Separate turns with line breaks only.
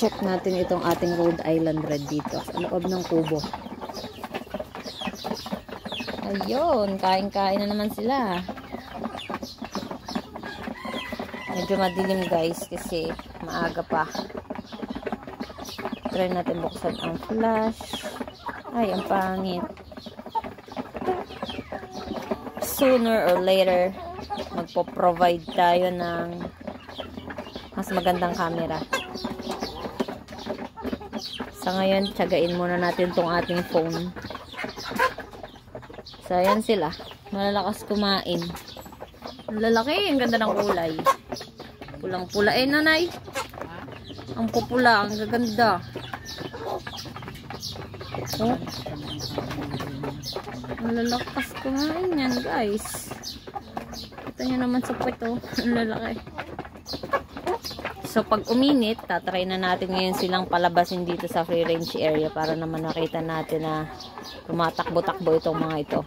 Check natin itong ating Rhode Island Red dito sa loob ng kubo. Ayun, kain-kain na naman sila. Medyo madilim guys kasi maaga pa. Try natin buksan ang flash. Ay, ang pangit. Sooner or later, magpo-provide tayo ng mas magandang camera. Sa ngayon, tiyagain muna natin tong ating phone. So, ayan sila. Malalakas kumain. Ang lalaki, ang ganda ng kulay. Pulang-pula eh, nanay. Ang pupula, ang gaganda. Oh. Ang lalakas kumain yan, guys. Ito nyo naman sa puwet, oh. Ang lalaki. So, pag uminit, tatry na natin ngayon silang palabasin dito sa free range area para naman nakita natin na tumatakbo-takbo itong mga ito.